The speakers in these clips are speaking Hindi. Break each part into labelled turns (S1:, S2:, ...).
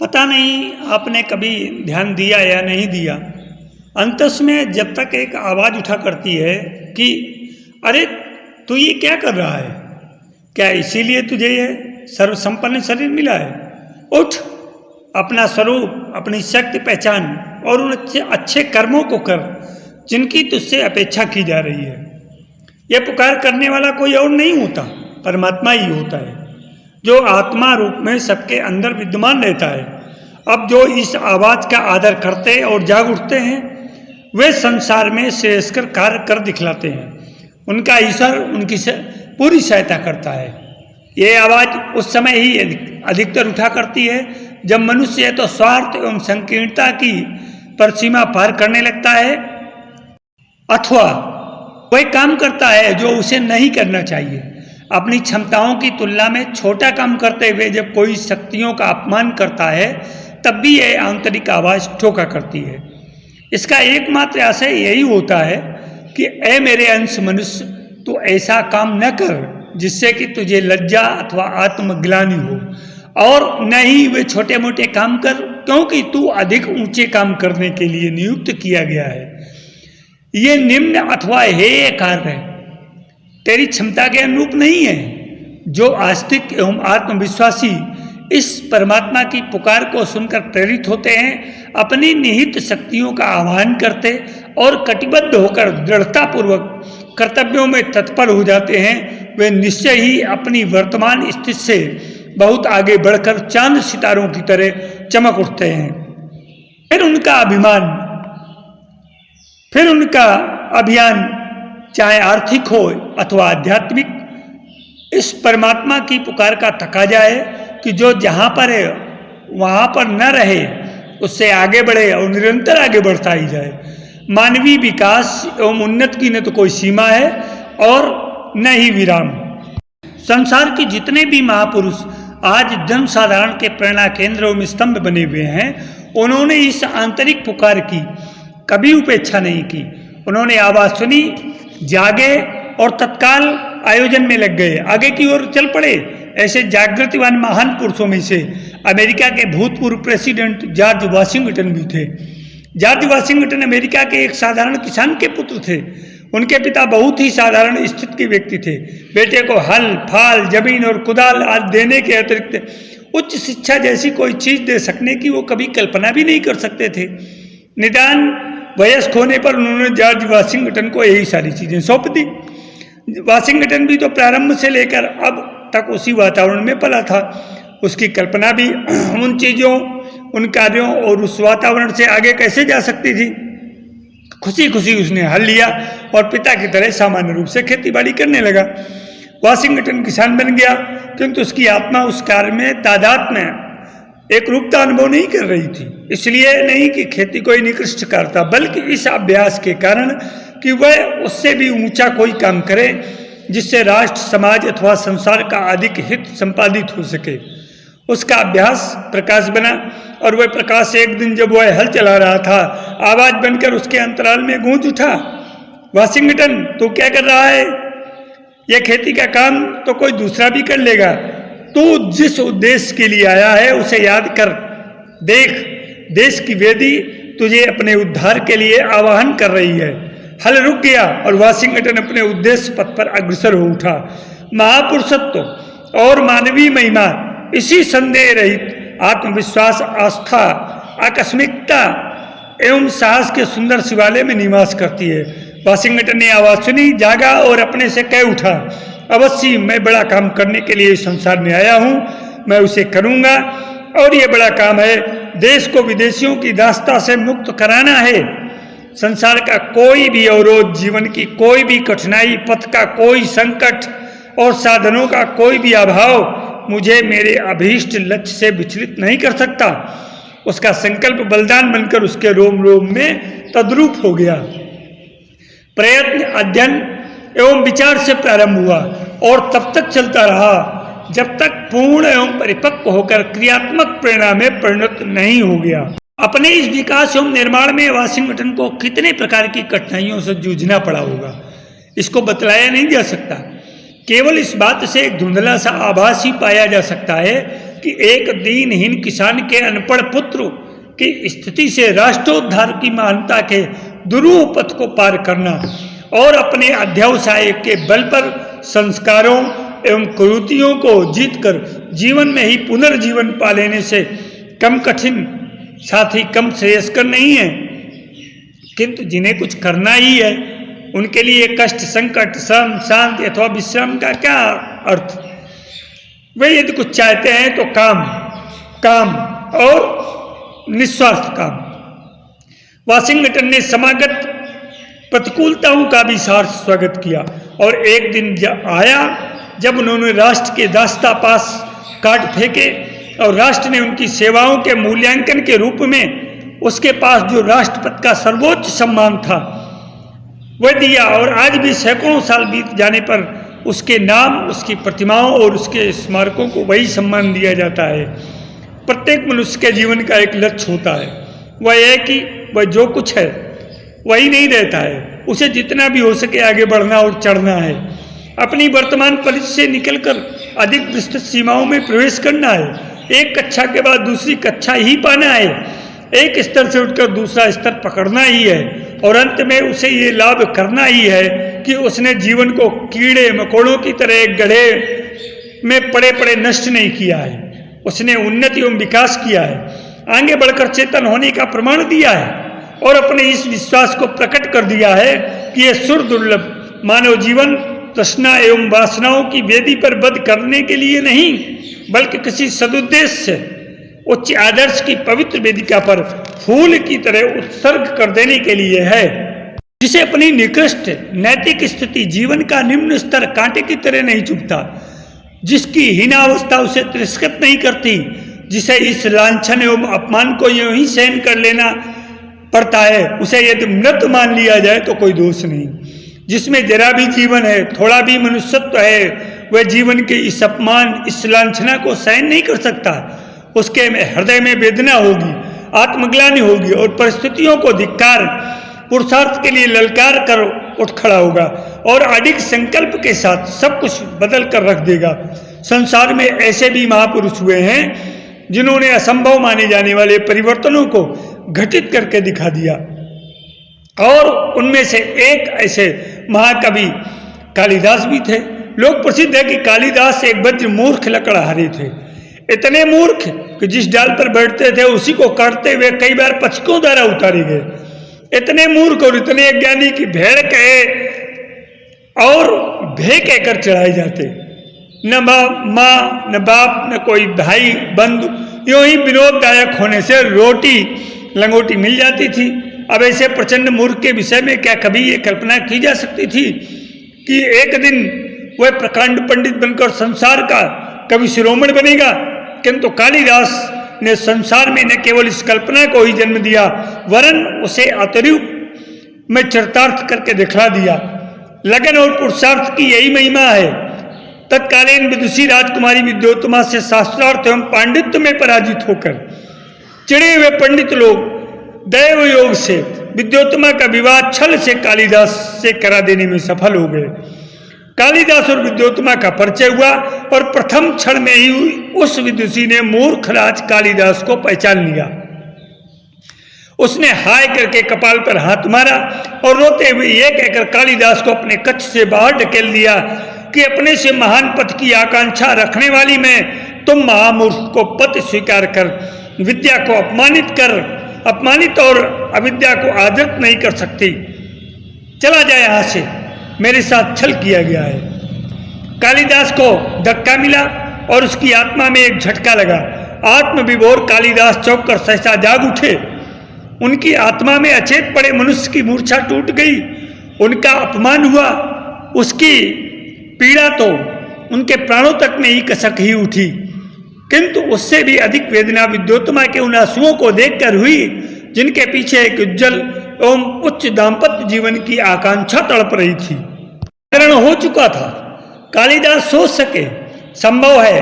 S1: पता नहीं आपने कभी ध्यान दिया या नहीं दिया, अंतस में जब तक एक आवाज़ उठा करती है कि अरे तू ये क्या कर रहा है, क्या इसीलिए तुझे ये सर्वसंपन्न शरीर मिला है? उठ, अपना स्वरूप, अपनी शक्ति पहचान और उन अच्छे कर्मों को कर जिनकी तुझसे अपेक्षा की जा रही है। यह पुकार करने वाला कोई और नहीं होता, परमात्मा ही होता है, जो आत्मा रूप में सबके अंदर विद्यमान रहता है। अब जो इस आवाज़ का आदर करते और जाग उठते हैं, वे संसार में श्रेयस्कर कार्य कर दिखलाते हैं। उनका ईश्वर उनकी पूरी सहायता करता है। ये आवाज़ उस समय ही अधिकतर उठा करती है जब मनुष्य तो स्वार्थ एवं संकीर्णता की परसीमा पार करने लगता है, अथवा वह काम करता है जो उसे नहीं करना चाहिए। अपनी क्षमताओं की तुलना में छोटा काम करते हुए जब कोई शक्तियों का अपमान करता है, तब भी यह आंतरिक आवाज़ ठोका करती है। इसका एकमात्र आशय यही होता है कि ऐ मेरे अंश मनुष्य, तू ऐसा काम न कर जिससे कि तुझे लज्जा अथवा आत्मग्लानि हो, और न ही वे छोटे मोटे काम कर, क्योंकि तू अधिक ऊंचे काम करने के लिए नियुक्त किया गया है। ये निम्न अथवा हेय कार्य तेरी क्षमता के अनुरूप नहीं है। जो आस्तिक एवं आत्मविश्वासी इस परमात्मा की पुकार को सुनकर प्रेरित होते हैं, अपनी निहित शक्तियों का आह्वान करते और कटिबद्ध होकर दृढ़तापूर्वक कर्तव्यों में तत्पर हो जाते हैं, वे निश्चय ही अपनी वर्तमान स्थिति से बहुत आगे बढ़कर चांद सितारों की तरह चमक उठते हैं। फिर उनका अभियान चाहे आर्थिक हो अथवा आध्यात्मिक, इस परमात्मा की पुकार का तकाजा है कि जो जहाँ पर है वहाँ पर न रहे, उससे आगे बढ़े और निरंतर आगे बढ़ता ही जाए। मानवीय विकास एवं उन्नति की न तो कोई सीमा है और न ही विराम। संसार के जितने भी महापुरुष आज जनसाधारण के प्रेरणा केंद्र एवं स्तंभ बने हुए हैं, उन्होंने इस आंतरिक पुकार की कभी उपेक्षा नहीं की। उन्होंने आवाज़ सुनी, जागे और तत्काल आयोजन में लग गए, आगे की ओर चल पड़े। ऐसे जागृतिवान महान पुरुषों में से अमेरिका के भूतपूर्व प्रेसिडेंट जॉर्ज वाशिंगटन भी थे। जॉर्ज वाशिंगटन अमेरिका के एक साधारण किसान के पुत्र थे। उनके पिता बहुत ही साधारण स्थिति के व्यक्ति थे। बेटे को हल, फाल, जमीन और कुदाल आदि देने के अतिरिक्त उच्च शिक्षा जैसी कोई चीज दे सकने की वो कभी कल्पना भी नहीं कर सकते थे। निदान वयस्क होने पर उन्होंने जॉर्ज वाशिंगटन को यही सारी चीजें सौंप दी। वाशिंगटन भी तो प्रारंभ से लेकर अब तक उसी वातावरण में पला था। उसकी कल्पना भी उन चीजों, उन कार्यों और उस वातावरण से आगे कैसे जा सकती थी। खुशी खुशी उसने हल लिया और पिता की तरह सामान्य रूप से खेती बाड़ी करने लगा। वाशिंगटन किसान बन गया, किंतु उसकी आत्मा उस कार्य में तादाद में एक रूपता अनुभव नहीं कर रही थी। इसलिए नहीं कि खेती कोई निकृष्ट कार्य था, बल्कि इस अभ्यास के कारण कि वह उससे भी ऊंचा कोई काम करे जिससे राष्ट्र, समाज अथवा संसार का अधिक हित संपादित हो सके। उसका अभ्यास प्रकाश बना और वह प्रकाश एक दिन जब वह हल चला रहा था, आवाज बनकर उसके अंतराल में गूंज उठा, वाशिंगटन तू क्या कर रहा है? यह खेती का काम तो कोई दूसरा भी कर लेगा। तू जिस उद्देश्य के लिए आया है उसे याद कर। देख, देश की वेदी तुझे अपने उद्धार के लिए आह्वान कर रही है। हल रुक गया और वाशिंगटन अपने उद्देश्य पथ पर अग्रसर हो उठा। महापुरुषत्व और मानवीय महिमा इसी संदेह रहित आत्मविश्वास, आस्था, आकस्मिकता एवं साहस के सुंदर शिवालय में निवास करती है। वाशिंगटन ने आवाज सुनी, जागा और अपने से कह उठा, अवश्य मैं बड़ा काम करने के लिए संसार में आया हूँ, मैं उसे करूँगा। और ये बड़ा काम है, देश को विदेशियों की दास्ता से मुक्त कराना है। संसार का कोई भी अवरोध, जीवन की कोई भी कठिनाई, पथ का कोई संकट और साधनों का कोई भी अभाव मुझे मेरे अभीष्ट लक्ष्य से विचलित नहीं कर सकता। उसका संकल्प बलिदान बनकर उसके रोम रोम में तद्रूप हो गया। प्रयत्न, अध्ययन एवं विचार से प्रारंभ हुआ और तब तक चलता रहा जब तक पूर्ण एवं परिपक्व होकर क्रियात्मक प्रेरणा में परिणत नहीं हो गया। अपने इस विकास एवं निर्माण में वाशिंगटन को कितने प्रकार की कठिनाइयों से जूझना पड़ा होगा, इसको बतलाया नहीं जा सकता। केवल इस बात से एक धुंधला सा आभास ही पाया जा सकता है कि एक दीनहीन किसान के अनपढ़ पुत्र की स्थिति से राष्ट्रोद्धार की महानता के दुरूह पथ को पार करना और अपने अध्यवसाय के बल पर संस्कारों एवं कुरीतियों को जीतकर जीवन में ही पुनर्जीवन पा लेने से कम कठिन, साथ ही कम श्रेयस्कर नहीं है। किंतु जिन्हें कुछ करना ही है उनके लिए कष्ट, संकट, श्रम, शांति अथवा विश्राम का क्या अर्थ? वे यदि कुछ चाहते हैं तो काम और निस्वार्थ काम। वाशिंगटन ने समागत प्रतिकूलताओं का भी सार्थ स्वागत किया और एक दिन आया जब उन्होंने राष्ट्र के दास्ता पास काट फेंके और राष्ट्र ने उनकी सेवाओं के मूल्यांकन के रूप में उसके पास जो राष्ट्रपति का सर्वोच्च सम्मान था वह दिया। और आज भी सैकड़ों साल बीत जाने पर उसके नाम, उसकी प्रतिमाओं और उसके स्मारकों को वही सम्मान दिया जाता है। प्रत्येक मनुष्य के जीवन का एक लक्ष्य होता है, वह है कि वह जो कुछ है वही नहीं रहता है, उसे जितना भी हो सके आगे बढ़ना और चढ़ना है। अपनी वर्तमान परिस्थिति से निकलकर अधिक विस्तृत सीमाओं में प्रवेश करना है। एक कक्षा के बाद दूसरी कक्षा ही पाना है, एक स्तर से उठकर दूसरा स्तर पकड़ना ही है और अंत में उसे ये लाभ करना ही है कि उसने जीवन को कीड़े मकोड़ों की तरह एक गड्ढे में पड़े पड़े नष्ट नहीं किया है, उसने उन्नति एवं विकास किया है, आगे बढ़कर चेतन होने का प्रमाण दिया है और अपने इस विश्वास को प्रकट कर दिया है कि यह सुर दुर्लभ मानव जीवन तृष्णा एवं वासनाओं की वेदी पर बध करने के लिए नहीं बल्कि किसी सदुद्देश्य से उच्च आदर्श की पवित्र वेदिका पर फूल की तरह उत्सर्ग कर देने के लिए है, जिसे अपनी निकृष्ट नैतिक स्थिति जीवन का निम्न स्तर कांटे की तरह नहीं चुभता, जिसकी हीनावस्था उसे तिरस्कृत नहीं करती, जिसे इस लांछन एवं अपमान को यूं ही सहन कर लेना पड़ता है, उसे यदि मृत मान लिया जाए तो कोई दोष नहीं। जिसमें जरा भी जीवन है, थोड़ा भी मनुष्यत्व है, वह जीवन के इस अपमान, इस लांछना को सहन नहीं कर सकता। उसके हृदय में वेदना होगी, आत्मग्लानि होगी और परिस्थितियों को धिक्कार, पुरुषार्थ के लिए ललकार कर उठ खड़ा होगा और अडिग संकल्प के साथ सब कुछ बदल कर रख देगा। संसार में ऐसे भी महापुरुष हुए हैं जिन्होंने असंभव माने जाने वाले परिवर्तनों को घटित करके दिखा दिया और उनमें से एक ऐसे महाकवि कालिदास भी थे। लोग प्रसिद्ध है कि कालिदास एक वज्र मूर्ख लकड़हारे थे, इतने मूर्ख कि जिस डाल पर बैठते थे उसी को काटते हुए कई बार पक्षियों द्वारा उतारे गए। इतने मूर्ख और इतने अज्ञानी की भेड़ कहे और भे कहकर चढ़ाए जाते, न माँ न बाप न कोई भाई बंधु, यूं ही विनोददायक होने से रोटी लंगोटी मिल जाती थी। अब ऐसे प्रचंड मूर्ख के विषय में क्या कभी ये कल्पना की जा सकती थी कि एक दिन वह प्रकांड पंडित बनकर संसार का कवि शिरोमणि बनेगा? किंतु कालिदास ने संसार में न केवल इस कल्पना को ही जन्म दिया वरन उसे अतिरूप में चरितार्थ करके दिखला दिया। लगन और पुरुषार्थ की यही महिमा है। तत्कालीन विदुषी राजकुमारी विद्योत्तमा से शास्त्रार्थ एवं पांडित्य में पराजित होकर चिड़े हुए पंडित लोग दैव योग से विद्योत्तमा का विवाह छल से कालिदास से करा देने में सफल हो गए। कालिदास और विद्योत्तमा का परिचय हुआ और प्रथम क्षण में ही उस विदुषी ने मूर्ख राज कालिदास को पहचान लिया। उसने हाय करके कपाल पर हाथ मारा और रोते हुए यह कहकर कालिदास को अपने कक्ष से बाहर ढकेल दिया कि अपने से महान पद की आकांक्षा रखने वाली मैं तुम महामूर्ख को पद स्वीकार कर विद्या को अपमानित और अविद्या को आदृत नहीं कर सकती। चला जाए यहाँ से, मेरे साथ छल किया गया है। कालिदास को धक्का मिला और उसकी आत्मा में एक झटका लगा। आत्मविभोर कालिदास चौंक कर सहसा जाग उठे। उनकी आत्मा में अचेत पड़े मनुष्य की मूर्छा टूट गई। उनका अपमान हुआ, उसकी पीड़ा तो उनके प्राणों तक में ही कसक ही उठी। किंतु उससे भी अधिक वेदना विद्योत्तमा के उन आंसुओं को देखकर हुई जिनके पीछे एक उज्जवल एवं उच्च दाम्पत्य जीवन की आकांक्षा तड़प रही थी। ग्रहण हो चुका था। कालिदास सोच सके संभव है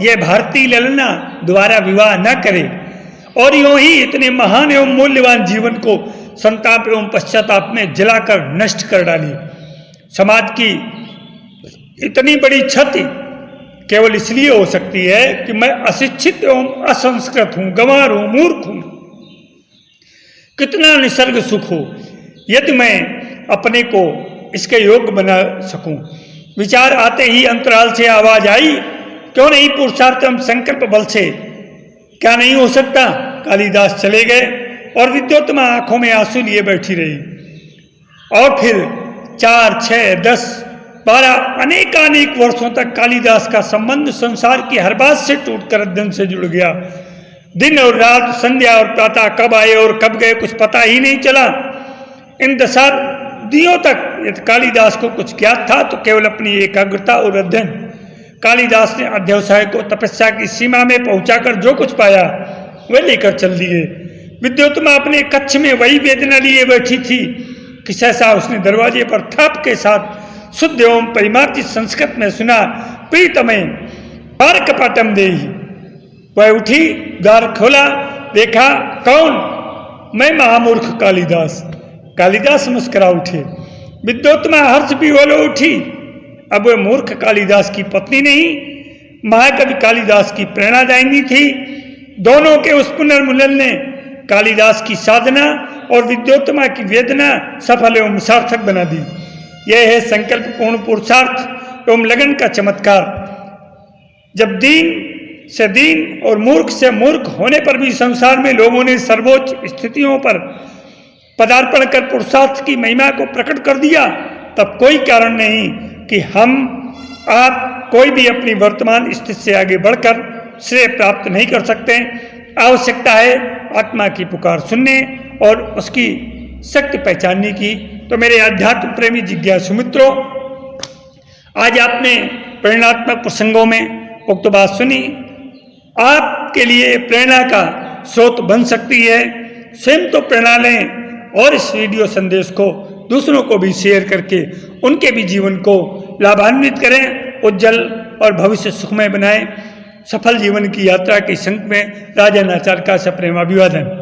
S1: यह भारतीय ललना द्वारा विवाह न करे और यूं ही इतने महान एवं मूल्यवान जीवन को संताप एवं पश्चाताप में जलाकर नष्ट कर डाली। समाज की इतनी बड़ी क्षति केवल इसलिए हो सकती है कि मैं अशिक्षित एवं असंस्कृत हूं, गंवार हूं, मूर्ख हूं। कितना निसर्ग सुख हो यदि मैं अपने को इसके योग्य बना सकूं। विचार आते ही अंतराल से आवाज आई, क्यों नहीं पुरुषार्थ एवं संकल्प बल से, क्या नहीं हो सकता। कालिदास चले गए और विद्योत्तमा आंखों में आंसू लिए बैठी रही। और फिर 4, 6, 10, 12 अनेक वर्षों तक कालिदास का संबंध संसार की हर बात से टूटकर अध्ययन से जुड़ गया। दिन और रात, संध्या और प्रातः कब आए और कब गए कुछ पता ही नहीं चला। इन दशाब्दियों तक यदि कालिदास को कुछ ज्ञात था तो केवल अपनी एकाग्रता और अध्ययन। कालिदास ने अध्यवसाय को तपस्या की सीमा में पहुंचाकर जो कुछ पाया वह लेकर चल दिए। विद्योत्तमा अपने कक्ष में वही वेदना लिए बैठी थी कि सहसा उसने दरवाजे पर थाप के साथ शुद्ध एवं परिमार्जित संस्कृत में सुना, प्रीतमे द्वार कपाटम देहि। वह उठी, द्वार खोला, देखा कौन, मैं महामूर्ख कालिदास। कालिदास मुस्कुरा उठे। विद्योत्तमा हर्ष विह्वल हो उठी। अब वह मूर्ख कालिदास की पत्नी नहीं, महाकवि कालिदास की प्रेरणादायिनी थी। दोनों के उस पुनर्मिलन ने कालिदास की साधना और विद्योत्तमा की वेदना सफल एवं सार्थक बना दी। यह है संकल्प पूर्ण पुरुषार्थ एवं लगन का चमत्कार। जब दीन से दीन और मूर्ख से मूर्ख होने पर भी संसार में लोगों ने सर्वोच्च स्थितियों पर पदार्पण कर पुरुषार्थ की महिमा को प्रकट कर दिया, तब कोई कारण नहीं कि हम आप कोई भी अपनी वर्तमान स्थिति से आगे बढ़कर श्रेय प्राप्त नहीं कर सकते। आवश्यकता है आत्मा की पुकार सुनने और उसकी शक्ति पहचानने की। तो मेरे अध्यात्म प्रेमी जिज्ञासु मित्रों, आज आपने प्रेरणात्मक प्रसंगों में उक्त बात सुनी। आपके लिए प्रेरणा का स्रोत बन सकती है। स्वयं तो प्रेरणा लें और इस वीडियो संदेश को दूसरों को भी शेयर करके उनके भी जीवन को लाभान्वित करें, उज्जवल और भविष्य सुखमय बनाएं। सफल जीवन की यात्रा के संग में राजा नाचार का सप्रेम अभिवादन।